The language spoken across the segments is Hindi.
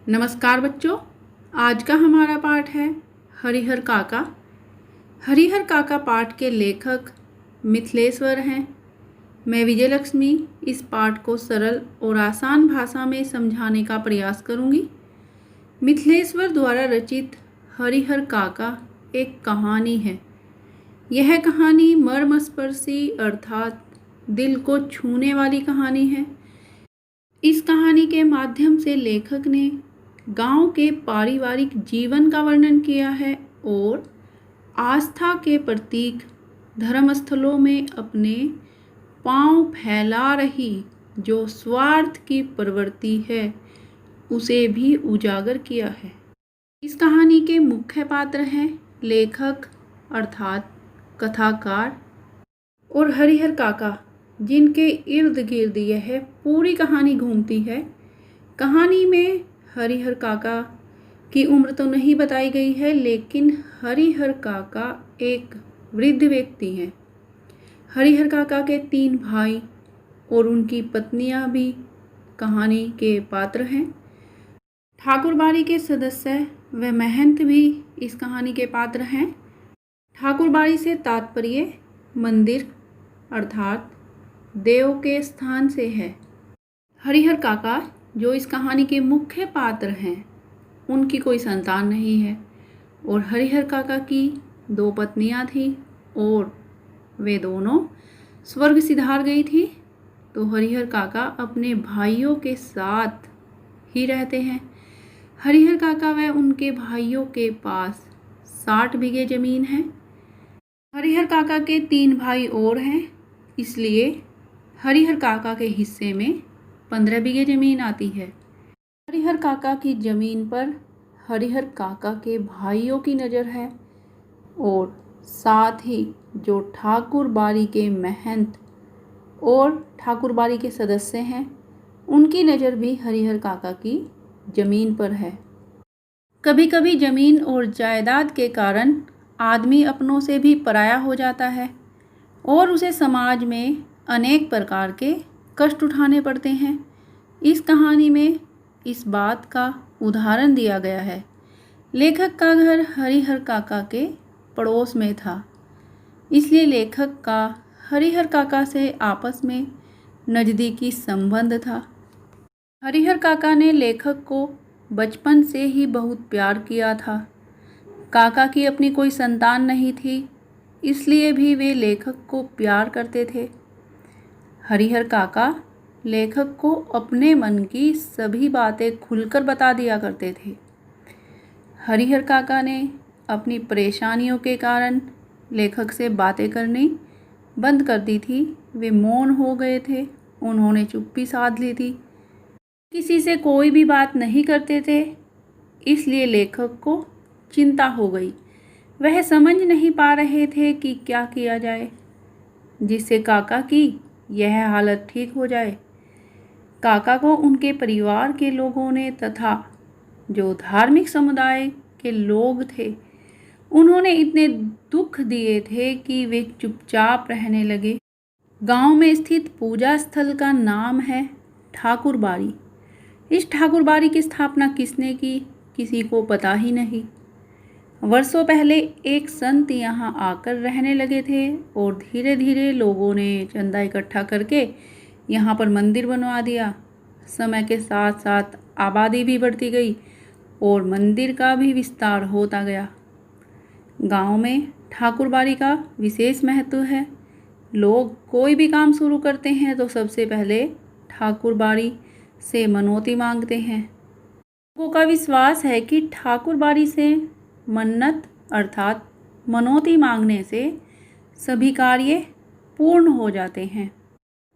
नमस्कार बच्चों, आज का हमारा पाठ है हरिहर काका। हरिहर काका पाठ के लेखक मिथिलेश्वर हैं। मैं विजयलक्ष्मी इस पाठ को सरल और आसान भाषा में समझाने का प्रयास करूंगी। मिथिलेश्वर द्वारा रचित हरिहर काका एक कहानी है। यह कहानी मर्मस्पर्शी अर्थात दिल को छूने वाली कहानी है। इस कहानी के माध्यम से लेखक ने गांव के पारिवारिक जीवन का वर्णन किया है और आस्था के प्रतीक धर्मस्थलों में अपने पांव फैला रही जो स्वार्थ की प्रवृत्ति है उसे भी उजागर किया है। इस कहानी के मुख्य पात्र हैं लेखक अर्थात कथाकार और हरिहर काका, जिनके इर्द गिर्द यह पूरी कहानी घूमती है। कहानी में हरिहर काका की उम्र तो नहीं बताई गई है, लेकिन हरिहर काका एक वृद्ध व्यक्ति हैं। हरिहर काका के 3 भाई और उनकी पत्नियां भी कहानी के पात्र हैं। ठाकुरबाड़ी के सदस्य व महंत भी इस कहानी के पात्र हैं। ठाकुरबाड़ी से तात्पर्य मंदिर अर्थात देव के स्थान से है। हरिहर काका जो इस कहानी के मुख्य पात्र हैं, उनकी कोई संतान नहीं है और हरिहर काका की 2 पत्नियां थीं और वे दोनों स्वर्ग सिधार गई थी। तो हरिहर काका अपने भाइयों के साथ ही रहते हैं। हरिहर काका व उनके भाइयों के पास 60 बीघे ज़मीन है। हरिहर काका के 3 भाई और हैं, इसलिए हरिहर काका के हिस्से में 15 बीघे ज़मीन आती है। हरिहर काका की ज़मीन पर हरिहर काका के भाइयों की नज़र है और साथ ही जो ठाकुरबाड़ी के महंत और ठाकुरबाड़ी के सदस्य हैं, उनकी नज़र भी हरिहर काका की ज़मीन पर है। कभी कभी ज़मीन और जायदाद के कारण आदमी अपनों से भी पराया हो जाता है और उसे समाज में अनेक प्रकार के कष्ट उठाने पड़ते हैं। इस कहानी में इस बात का उदाहरण दिया गया है। लेखक का घर हरिहर काका के पड़ोस में था, इसलिए लेखक का हरिहर काका से आपस में नज़दीकी संबंध था। हरिहर काका ने लेखक को बचपन से ही बहुत प्यार किया था। काका की अपनी कोई संतान नहीं थी, इसलिए भी वे लेखक को प्यार करते थे। हरिहर काका लेखक को अपने मन की सभी बातें खुलकर बता दिया करते थे। हरिहर काका ने अपनी परेशानियों के कारण लेखक से बातें करनी बंद कर दी थी। वे मौन हो गए थे, उन्होंने चुप्पी साध ली थी, किसी से कोई भी बात नहीं करते थे। इसलिए लेखक को चिंता हो गई। वह समझ नहीं पा रहे थे कि क्या किया जाए जिससे काका की यह हालत ठीक हो जाए। काका को उनके परिवार के लोगों ने तथा जो धार्मिक समुदाय के लोग थे, उन्होंने इतने दुख दिए थे कि वे चुपचाप रहने लगे। गांव में स्थित पूजा स्थल का नाम है ठाकुरबाड़ी। इस ठाकुरबाड़ी की स्थापना किसने की, किसी को पता ही नहीं। वर्षों पहले एक संत यहाँ आकर रहने लगे थे और धीरे धीरे लोगों ने चंदा इकट्ठा करके यहाँ पर मंदिर बनवा दिया। समय के साथ साथ आबादी भी बढ़ती गई और मंदिर का भी विस्तार होता गया। गांव में ठाकुरबाड़ी का विशेष महत्व है। लोग कोई भी काम शुरू करते हैं तो सबसे पहले ठाकुरबाड़ी से मनौती मांगते हैं। लोगों का विश्वास है कि ठाकुरबाड़ी से मन्नत अर्थात मनौती मांगने से सभी कार्य पूर्ण हो जाते हैं।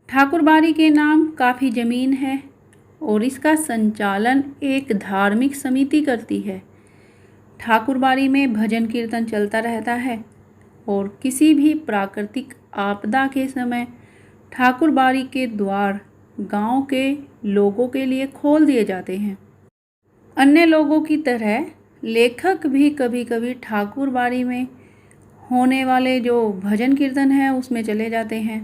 ठाकुरबाड़ी के नाम काफ़ी ज़मीन है और इसका संचालन एक धार्मिक समिति करती है। ठाकुरबाड़ी में भजन कीर्तन चलता रहता है और किसी भी प्राकृतिक आपदा के समय ठाकुरबाड़ी के द्वार गांव के लोगों के लिए खोल दिए जाते हैं। अन्य लोगों की तरह लेखक भी कभी कभी ठाकुरबाड़ी में होने वाले जो भजन कीर्तन है उसमें चले जाते हैं।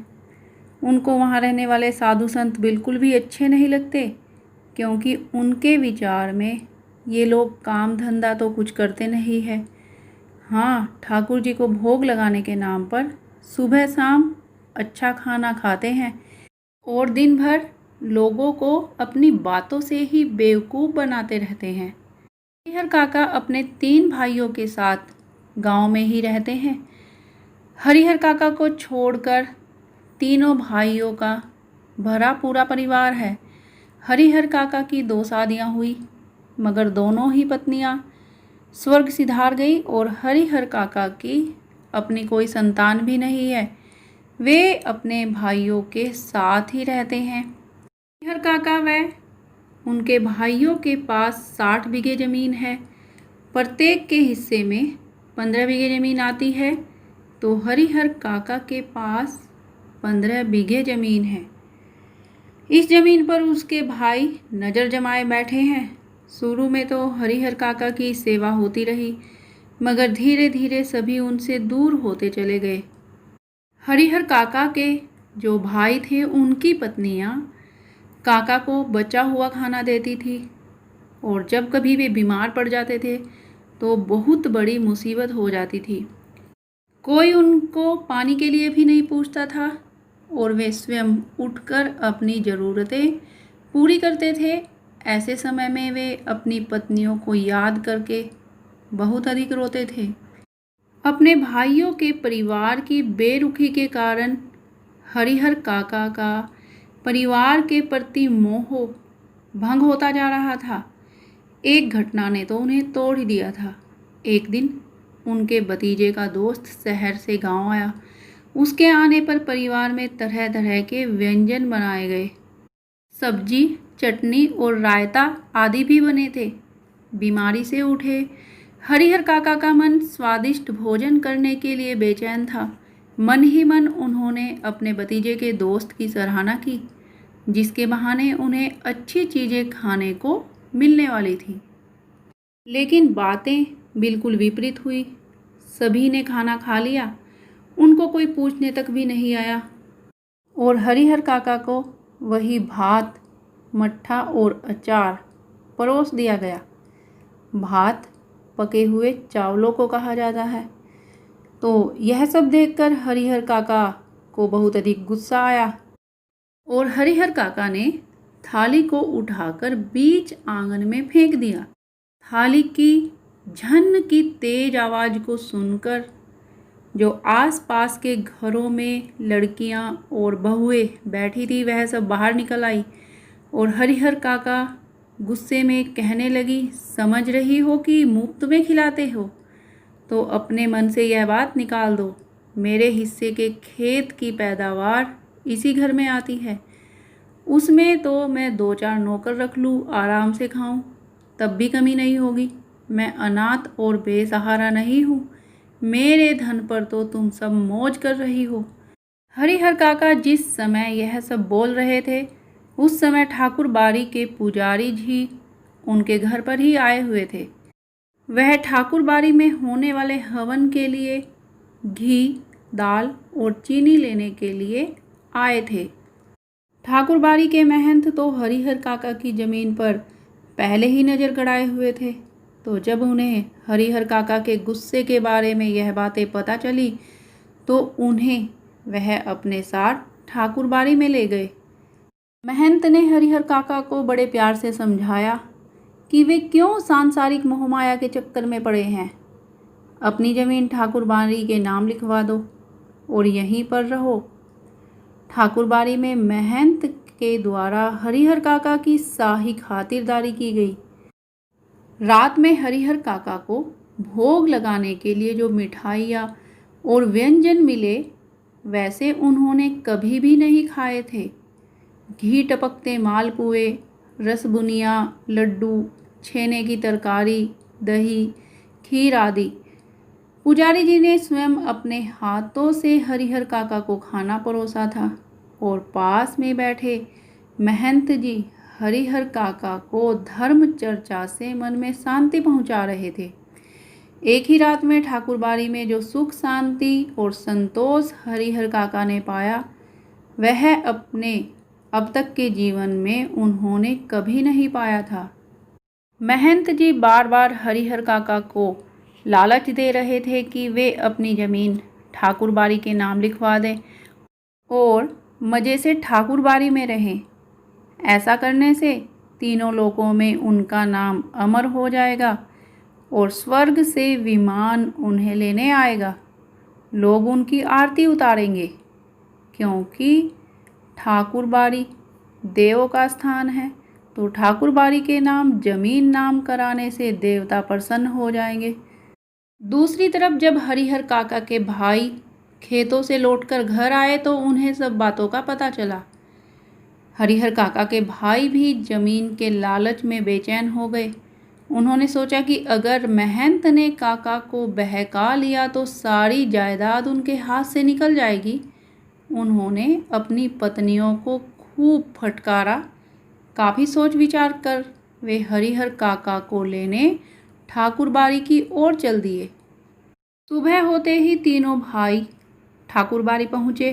उनको वहाँ रहने वाले साधु संत बिल्कुल भी अच्छे नहीं लगते, क्योंकि उनके विचार में ये लोग काम धंधा तो कुछ करते नहीं है। हाँ, ठाकुर जी को भोग लगाने के नाम पर सुबह शाम अच्छा खाना खाते हैं और दिन भर लोगों को अपनी बातों से ही बेवकूफ़ बनाते रहते हैं। हरिहर काका अपने 3 भाइयों के साथ गांव में ही रहते हैं। हरिहर काका को छोड़कर तीनों भाइयों का भरा पूरा परिवार है। हरिहर काका की 2 शादियां हुई, मगर दोनों ही पत्नियां स्वर्ग सिधार गई और हरिहर काका की अपनी कोई संतान भी नहीं है। वे अपने भाइयों के साथ ही रहते हैं। हरिहर काका व उनके भाइयों के पास 60 बीघे ज़मीन है। प्रत्येक के हिस्से में 15 बीघे ज़मीन आती है, तो हरिहर काका के पास 15 बीघे ज़मीन है। इस ज़मीन पर उसके भाई नज़र जमाए बैठे हैं। शुरू में तो हरिहर काका की सेवा होती रही, मगर धीरे धीरे सभी उनसे दूर होते चले गए। हरिहर काका के जो भाई थे, उनकी पत्नियां काका को बचा हुआ खाना देती थी, और जब कभी वे बीमार पड़ जाते थे तो बहुत बड़ी मुसीबत हो जाती थी। कोई उनको पानी के लिए भी नहीं पूछता था और वे स्वयं उठकर अपनी ज़रूरतें पूरी करते थे। ऐसे समय में वे अपनी पत्नियों को याद करके बहुत अधिक रोते थे। अपने भाइयों के परिवार की बेरुखी के कारण हरिहर काका का परिवार के प्रति मोह भंग होता जा रहा था। एक घटना ने तो उन्हें तोड़ ही दिया था। एक दिन उनके भतीजे का दोस्त शहर से गांव आया। उसके आने पर परिवार में तरह तरह के व्यंजन बनाए गए। सब्जी, चटनी और रायता आदि भी बने थे। बीमारी से उठे हरिहर काका का मन स्वादिष्ट भोजन करने के लिए बेचैन था। मन ही मन उन्होंने अपने भतीजे के दोस्त की सराहना की, जिसके बहाने उन्हें अच्छी चीज़ें खाने को मिलने वाली थी। लेकिन बातें बिल्कुल विपरीत हुई। सभी ने खाना खा लिया, उनको कोई पूछने तक भी नहीं आया, और हरिहर काका को वही भात, मट्ठा और अचार परोस दिया गया। भात पके हुए चावलों को कहा जाता है। तो यह सब देखकर हरिहर काका को बहुत अधिक गुस्सा आया और हरिहर काका ने थाली को उठाकर बीच आंगन में फेंक दिया। थाली की झन की तेज आवाज़ को सुनकर जो आसपास के घरों में लड़कियां और बहुएं बैठी थी, वह सब बाहर निकल आई और हरिहर काका गुस्से में कहने लगी, समझ रही हो कि मुफ्त में खिलाते हो, तो अपने मन से यह बात निकाल दो। मेरे हिस्से के खेत की पैदावार इसी घर में आती है, उसमें तो मैं 2-4 नौकर रख लूँ, आराम से खाऊं, तब भी कमी नहीं होगी। मैं अनाथ और बेसहारा नहीं हूँ। मेरे धन पर तो तुम सब मौज कर रही हो। हरिहर काका जिस समय यह सब बोल रहे थे, उस समय ठाकुर बाड़ी के पुजारी जी उनके घर पर ही आए हुए थे। वह ठाकुर बाड़ी में होने वाले हवन के लिए घी, दाल और चीनी लेने के लिए आए थे। ठाकुर बाड़ी के महंत तो हरिहर काका की ज़मीन पर पहले ही नज़र गड़ाए हुए थे, तो जब उन्हें हरिहर काका के गुस्से के बारे में यह बातें पता चली, तो उन्हें वह अपने साथ ठाकुर बाड़ी में ले गए। महंत ने हरिहर काका को बड़े प्यार से समझाया कि वे क्यों सांसारिक मोहमाया के चक्कर में पड़े हैं। अपनी ज़मीन ठाकुर बाड़ी के नाम लिखवा दो और यहीं पर रहो। ठाकुर बाड़ी में महंत के द्वारा हरिहर काका की शाही खातिरदारी की गई। रात में हरिहर काका को भोग लगाने के लिए जो मिठाइयाँ और व्यंजन मिले, वैसे उन्होंने कभी भी नहीं खाए थे। घी टपकते मालपुए, रसबुनिया, लड्डू, छेने की तरकारी, दही, खीर आदि पुजारी जी ने स्वयं अपने हाथों से हरिहर काका को खाना परोसा था, और पास में बैठे महंत जी हरिहर काका को धर्म चर्चा से मन में शांति पहुंचा रहे थे। एक ही रात में ठाकुर बाड़ी में जो सुख, शांति और संतोष हरिहर काका ने पाया, वह अपने अब तक के जीवन में उन्होंने कभी नहीं पाया था। महंत जी बार बार हरिहर काका को लालच दे रहे थे कि वे अपनी ज़मीन ठाकुर बाड़ी के नाम लिखवा दें और मज़े से ठाकुर बाड़ी में रहें। ऐसा करने से तीनों लोकों में उनका नाम अमर हो जाएगा और स्वर्ग से विमान उन्हें लेने आएगा। लोग उनकी आरती उतारेंगे, क्योंकि ठाकुर बाड़ी देवों का स्थान है। तो ठाकुर बाड़ी के नाम जमीन नाम कराने से देवता प्रसन्न हो जाएंगे। दूसरी तरफ जब हरिहर काका के भाई खेतों से लौटकर घर आए तो उन्हें सब बातों का पता चला। हरिहर काका के भाई भी जमीन के लालच में बेचैन हो गए। उन्होंने सोचा कि अगर महंत ने काका को बहका लिया तो सारी जायदाद उनके हाथ से निकल जाएगी। उन्होंने अपनी पत्नियों को खूब फटकारा। काफ़ी सोच विचार कर वे हरिहर काका को लेने ठाकुर बाड़ी की ओर चल दिए। सुबह होते ही तीनों भाई ठाकुर बाड़ी पहुँचे।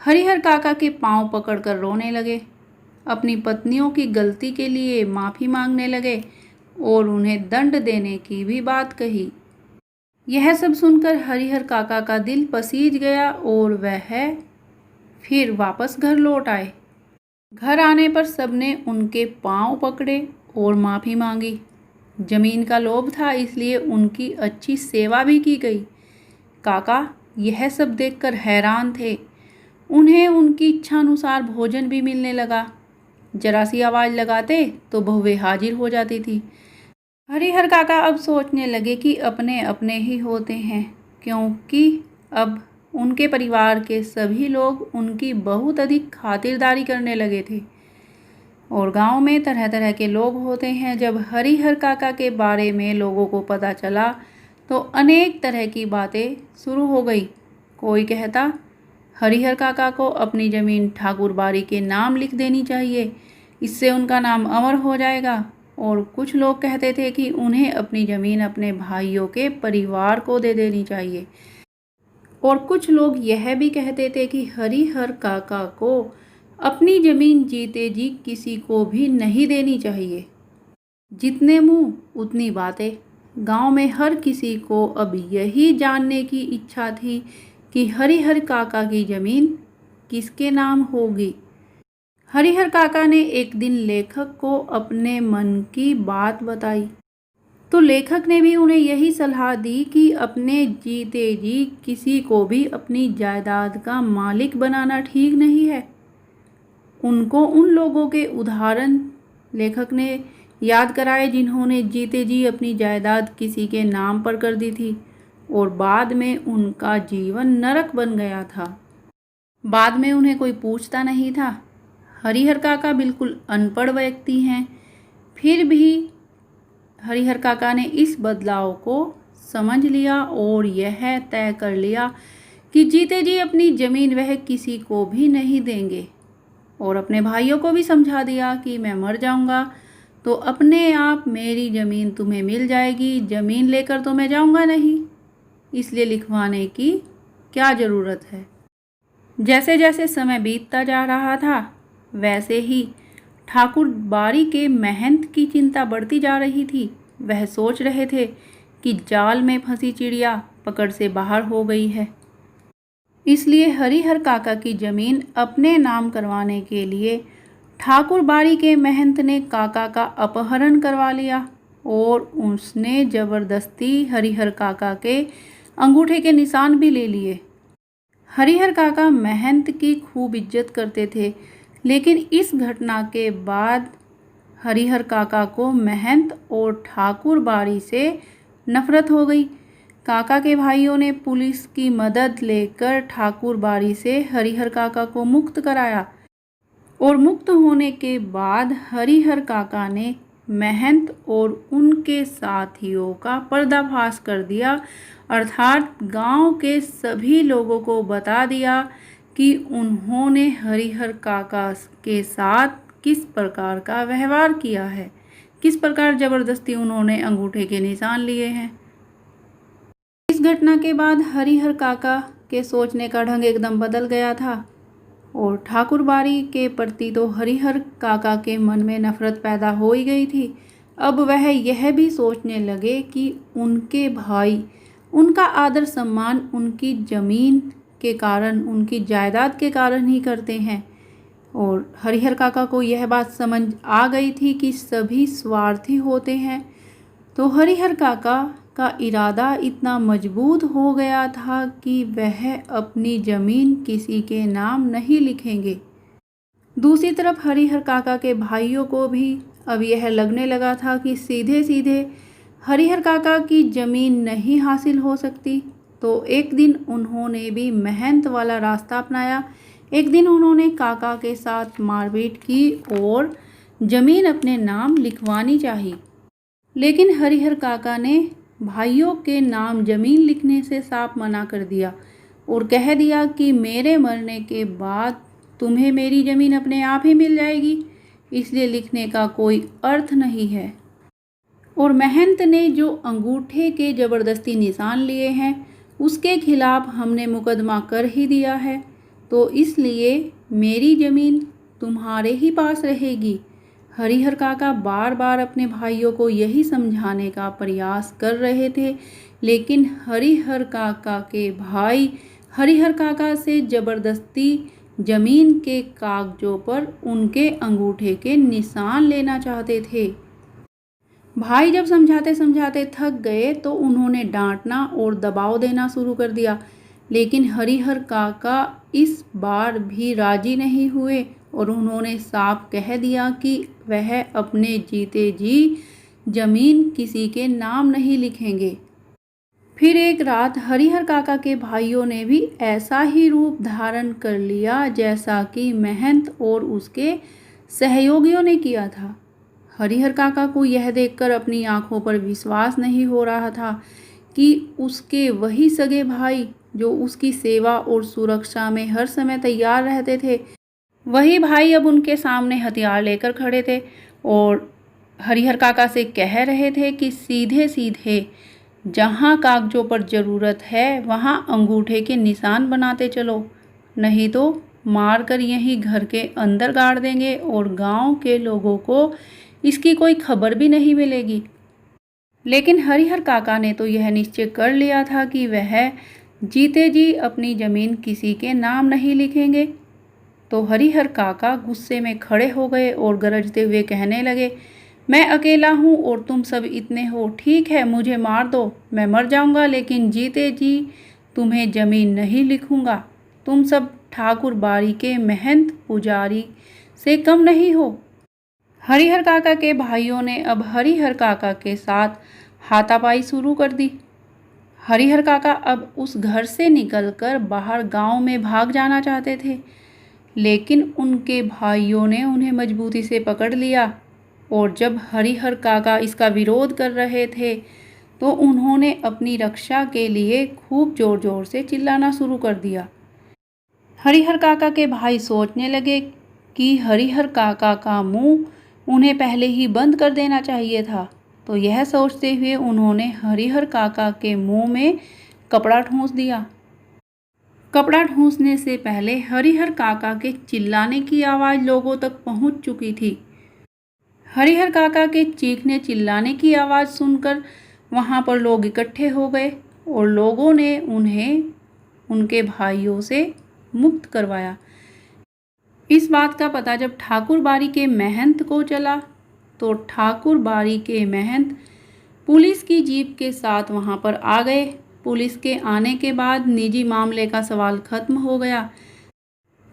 हरिहर काका के पांव पकड़कर रोने लगे, अपनी पत्नियों की गलती के लिए माफ़ी मांगने लगे और उन्हें दंड देने की भी बात कही। यह सब सुनकर हरिहर काका का दिल पसीज गया और वह फिर वापस घर लौट आए। घर आने पर सबने उनके पांव पकड़े और माफ़ी मांगी। जमीन का लोभ था, इसलिए उनकी अच्छी सेवा भी की गई। काका यह सब देखकर हैरान थे। उन्हें उनकी इच्छानुसार भोजन भी मिलने लगा। जरा सी आवाज़ लगाते तो बहुएं हाजिर हो जाती थी। हरिहर काका अब सोचने लगे कि अपने अपने ही होते हैं, क्योंकि अब उनके परिवार के सभी लोग उनकी बहुत अधिक खातिरदारी करने लगे थे। और गांव में तरह तरह के लोग होते हैं। जब हरिहर काका के बारे में लोगों को पता चला तो अनेक तरह की बातें शुरू हो गई। कोई कहता हरिहर काका को अपनी ज़मीन ठाकुर बाड़ी के नाम लिख देनी चाहिए, इससे उनका नाम अमर हो जाएगा। और कुछ लोग कहते थे कि उन्हें अपनी ज़मीन अपने भाइयों के परिवार को दे देनी चाहिए। और कुछ लोग यह भी कहते थे कि हरिहर काका को अपनी ज़मीन जीते जी किसी को भी नहीं देनी चाहिए। जितने मुंह उतनी बातें। गांव में हर किसी को अब यही जानने की इच्छा थी कि हरिहर काका की ज़मीन किसके नाम होगी। हरिहर काका ने एक दिन लेखक को अपने मन की बात बताई, तो लेखक ने भी उन्हें यही सलाह दी कि अपने जीते जी किसी को भी अपनी जायदाद का मालिक बनाना ठीक नहीं है। उनको उन लोगों के उदाहरण लेखक ने याद कराए जिन्होंने जीते जी अपनी जायदाद किसी के नाम पर कर दी थी और बाद में उनका जीवन नरक बन गया था। बाद में उन्हें कोई पूछता नहीं था। हरिहर काका बिल्कुल अनपढ़ व्यक्ति हैं, फिर भी हरिहर काका ने इस बदलाव को समझ लिया और यह तय कर लिया कि जीते जी अपनी ज़मीन वह किसी को भी नहीं देंगे। और अपने भाइयों को भी समझा दिया कि मैं मर जाऊंगा तो अपने आप मेरी ज़मीन तुम्हें मिल जाएगी, ज़मीन लेकर तो मैं जाऊंगा नहीं, इसलिए लिखवाने की क्या ज़रूरत है। जैसे जैसे समय बीतता जा रहा था वैसे ही ठाकुर बाड़ी के महंत की चिंता बढ़ती जा रही थी। वह सोच रहे थे कि जाल में फंसी चिड़िया पकड़ से बाहर हो गई है, इसलिए हरिहर काका की ज़मीन अपने नाम करवाने के लिए ठाकुर बाड़ी के महंत ने काका का अपहरण करवा लिया और उसने ज़बरदस्ती हरिहर काका के अंगूठे के निशान भी ले लिए। हरिहर काका महंत की खूब इज्जत करते थे, लेकिन इस घटना के बाद हरिहर काका को महंत और ठाकुर बाड़ी से नफरत हो गई। काका के भाइयों ने पुलिस की मदद लेकर ठाकुर बाड़ी से हरिहर काका को मुक्त कराया और मुक्त होने के बाद हरिहर काका ने महंत और उनके साथियों का पर्दाफाश कर दिया, अर्थात गांव के सभी लोगों को बता दिया कि उन्होंने हरिहर काका के साथ किस प्रकार का व्यवहार किया है, किस प्रकार ज़बरदस्ती उन्होंने अंगूठे के निशान लिए हैं। इस घटना के बाद हरिहर काका के सोचने का ढंग एकदम बदल गया था और ठाकुर बाड़ी के प्रति तो हरिहर काका के मन में नफरत पैदा हो ही गई थी। अब वह यह भी सोचने लगे कि उनके भाई उनका आदर सम्मान उनकी ज़मीन के कारण, उनकी जायदाद के कारण ही करते हैं। और हरिहर काका को यह बात समझ आ गई थी कि सभी स्वार्थी होते हैं। तो हरिहर काका का इरादा इतना मजबूत हो गया था कि वह अपनी ज़मीन किसी के नाम नहीं लिखेंगे। दूसरी तरफ हरिहर काका के भाइयों को भी अब यह लगने लगा था कि सीधे सीधे हरिहर काका की ज़मीन नहीं हासिल हो सकती। तो एक दिन उन्होंने भी मेहनत वाला रास्ता अपनाया। एक दिन उन्होंने काका के साथ मारपीट की और ज़मीन अपने नाम लिखवानी चाहिए। लेकिन हरिहर काका ने भाइयों के नाम ज़मीन लिखने से साफ मना कर दिया और कह दिया कि मेरे मरने के बाद तुम्हें मेरी ज़मीन अपने आप ही मिल जाएगी, इसलिए लिखने का कोई अर्थ नहीं है। और महंत ने जो अंगूठे के ज़बरदस्ती निशान लिए हैं उसके खिलाफ हमने मुकदमा कर ही दिया है, तो इसलिए मेरी ज़मीन तुम्हारे ही पास रहेगी। हरिहर काका बार बार अपने भाइयों को यही समझाने का प्रयास कर रहे थे, लेकिन हरिहर काका के भाई हरिहर काका से ज़बरदस्ती ज़मीन के कागज़ों पर उनके अंगूठे के निशान लेना चाहते थे। भाई जब समझाते समझाते थक गए तो उन्होंने डांटना और दबाव देना शुरू कर दिया, लेकिन हरिहर काका इस बार भी राजी नहीं हुए और उन्होंने साफ कह दिया कि वह अपने जीते जी ज़मीन किसी के नाम नहीं लिखेंगे। फिर एक रात हरिहर काका के भाइयों ने भी ऐसा ही रूप धारण कर लिया जैसा कि महंत और उसके सहयोगियों ने किया था। हरिहर काका को यह देखकर अपनी आंखों पर विश्वास नहीं हो रहा था कि उसके वही सगे भाई जो उसकी सेवा और सुरक्षा में हर समय तैयार रहते थे, वही भाई अब उनके सामने हथियार लेकर खड़े थे और हरिहर काका से कह रहे थे कि सीधे सीधे जहाँ कागज़ों पर ज़रूरत है वहाँ अंगूठे के निशान बनाते चलो, नहीं तो मारकर यहीं घर के अंदर गाड़ देंगे और गांव के लोगों को इसकी कोई खबर भी नहीं मिलेगी। लेकिन हरिहर काका ने तो यह निश्चय कर लिया था कि वह जीते जी अपनी ज़मीन किसी के नाम नहीं लिखेंगे। तो हरिहर काका गुस्से में खड़े हो गए और गरजते हुए कहने लगे, मैं अकेला हूँ और तुम सब इतने हो, ठीक है मुझे मार दो, मैं मर जाऊँगा, लेकिन जीते जी तुम्हें ज़मीन नहीं लिखूँगा। तुम सब ठाकुर बाड़ी के महंत पुजारी से कम नहीं हो। हरिहर काका के भाइयों ने अब हरिहर काका के साथ हाथापाई शुरू कर दी। हरिहर काका अब उस घर से निकलकर बाहर गांव में भाग जाना चाहते थे, लेकिन उनके भाइयों ने उन्हें मजबूती से पकड़ लिया और जब हरिहर काका इसका विरोध कर रहे थे तो उन्होंने अपनी रक्षा के लिए खूब ज़ोर ज़ोर से चिल्लाना शुरू कर दिया। हरिहर काका के भाई सोचने लगे कि हरिहर काका का मुंह उन्हें पहले ही बंद कर देना चाहिए था, तो यह सोचते हुए उन्होंने हरिहर काका के मुंह में कपड़ा ठूंस दिया। कपड़ा ठूंसने से पहले हरिहर काका के चिल्लाने की आवाज़ लोगों तक पहुंच चुकी थी। हरिहर काका के चीखने चिल्लाने की आवाज़ सुनकर वहां पर लोग इकट्ठे हो गए और लोगों ने उन्हें उनके भाइयों से मुक्त करवाया। इस बात का पता जब ठाकुर बाड़ी के महंत को चला तो ठाकुर बाड़ी के महंत पुलिस की जीप के साथ वहां पर आ गए। पुलिस के आने के बाद निजी मामले का सवाल खत्म हो गया।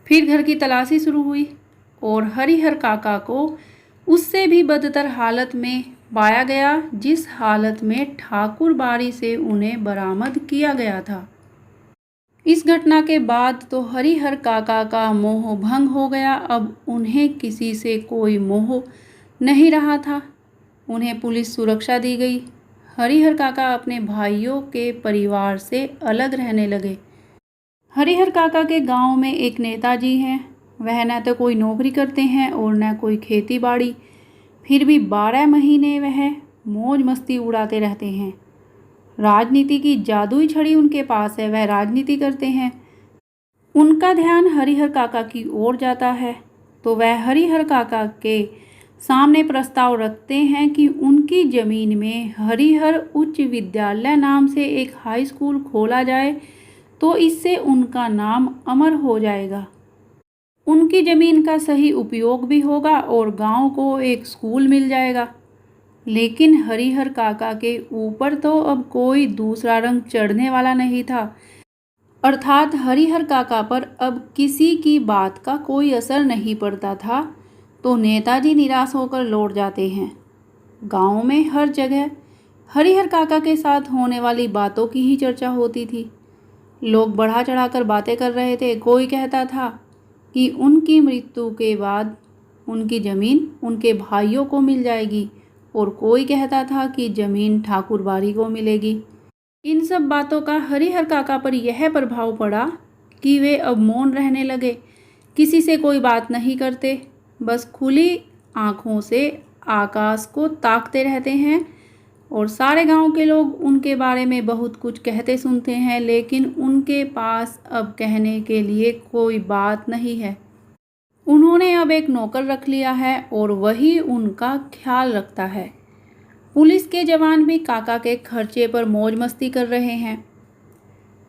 फिर घर की तलाशी शुरू हुई और हरिहर काका को उससे भी बदतर हालत में पाया गया जिस हालत में ठाकुर बाड़ी से उन्हें बरामद किया गया था। इस घटना के बाद तो हरिहर काका का मोह भंग हो गया। अब उन्हें किसी से कोई मोह नहीं रहा था। उन्हें पुलिस सुरक्षा दी गई। हरिहर काका अपने भाइयों के परिवार से अलग रहने लगे। हरिहर काका के गांव में एक नेताजी हैं। वह न तो कोई नौकरी करते हैं और न कोई खेती बाड़ी, फिर भी 12 महीने वह मौज मस्ती उड़ाते रहते हैं। राजनीति की जादुई छड़ी उनके पास है, वह राजनीति करते हैं। उनका ध्यान हरिहर काका की ओर जाता है तो वह हरिहर काका के सामने प्रस्ताव रखते हैं कि उनकी ज़मीन में हरिहर उच्च विद्यालय नाम से एक हाई स्कूल खोला जाए तो इससे उनका नाम अमर हो जाएगा। उनकी ज़मीन का सही उपयोग भी होगा और गांव को एक स्कूल मिल जाएगा। लेकिन हरिहर काका के ऊपर तो अब कोई दूसरा रंग चढ़ने वाला नहीं था, अर्थात हरिहर काका पर अब किसी की बात का कोई असर नहीं पड़ता था। तो नेताजी निराश होकर लौट जाते हैं। गांव में हर जगह हरिहर काका के साथ होने वाली बातों की ही चर्चा होती थी। लोग बढ़ा चढ़ाकर बातें कर रहे थे। कोई कहता था कि उनकी मृत्यु के बाद उनकी ज़मीन उनके भाइयों को मिल जाएगी और कोई कहता था कि ज़मीन ठाकुर बारी को मिलेगी। इन सब बातों का हरिहर काका पर यह प्रभाव पड़ा कि वे अब मौन रहने लगे, किसी से कोई बात नहीं करते, बस खुली आँखों से आकाश को ताकते रहते हैं। और सारे गांव के लोग उनके बारे में बहुत कुछ कहते सुनते हैं, लेकिन उनके पास अब कहने के लिए कोई बात नहीं है। उन्होंने अब एक नौकर रख लिया है और वही उनका ख्याल रखता है। पुलिस के जवान भी काका के खर्चे पर मौज मस्ती कर रहे हैं।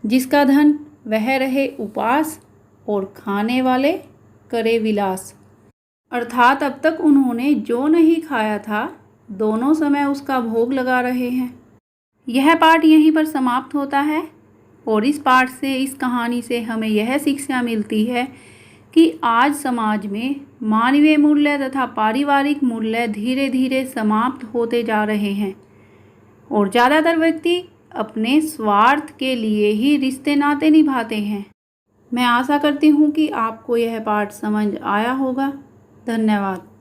जिसका धन वह रहे उपास और खाने वाले करे विलास। अर्थात अब तक उन्होंने जो नहीं खाया था दोनों समय उसका भोग लगा रहे हैं। यह पाठ यहीं पर समाप्त होता है और इस पाठ से, इस कहानी से हमें यह शिक्षा मिलती है कि आज समाज में मानवीय मूल्य तथा पारिवारिक मूल्य धीरे धीरे समाप्त होते जा रहे हैं और ज़्यादातर व्यक्ति अपने स्वार्थ के लिए ही रिश्ते नाते निभाते हैं। मैं आशा करती हूँ कि आपको यह पाठ समझ आया होगा। धन्यवाद।